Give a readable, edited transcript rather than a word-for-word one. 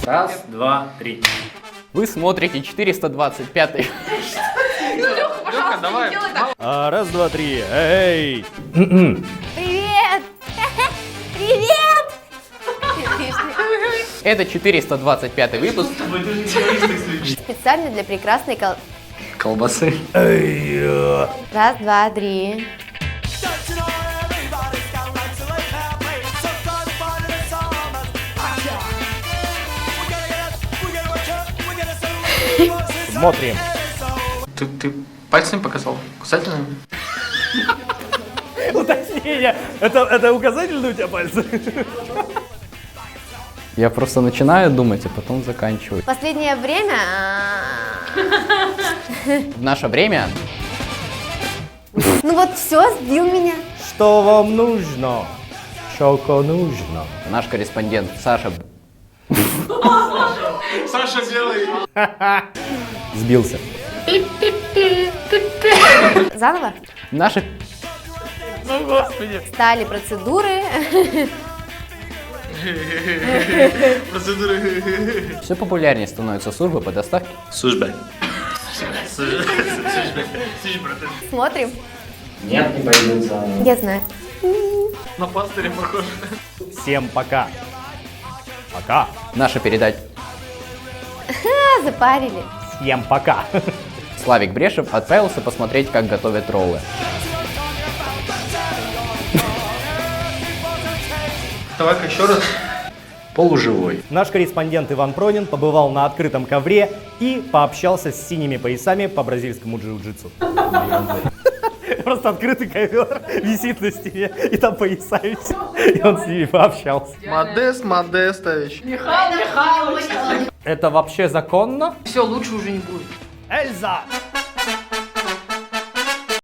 Раз, два, три. Вы смотрите 425-й. Лёха, давай. Раз, два, три. Эй! Привет! Привет! Это 425-й выпуск. Специально для прекрасной Колбасы. Раз, два, три. Смотрим. Ты пальцем показал? Кусательным? Уточнение. Это указательные у тебя пальцы? Я просто начинаю думать, а потом заканчиваю. Последнее время... В наше время Ну вот все, сбил меня. Что вам нужно? Что нужно? наш корреспондент Саша Саша, делай. Сбился. Заново? наши Стали процедуры. Процедуры. все популярнее становятся службы по доставке. Служба. Смотрим. Нет, не пойдет заново. Я знаю. На пастыря похоже. Всем пока. Пока. Наша передача Запарили. Всем пока. Славик Брешев отправился посмотреть, как готовят роллы. Давай-ка еще раз. Полуживой. Наш корреспондент Иван Пронин побывал на открытом ковре и пообщался с синими поясами по бразильскому джиу-джитсу. Просто открытый ковер висит на стене, и там пояса висят, и он с ними пообщался. Модестович. Это вообще законно? Все, лучше уже не будет. Эльза!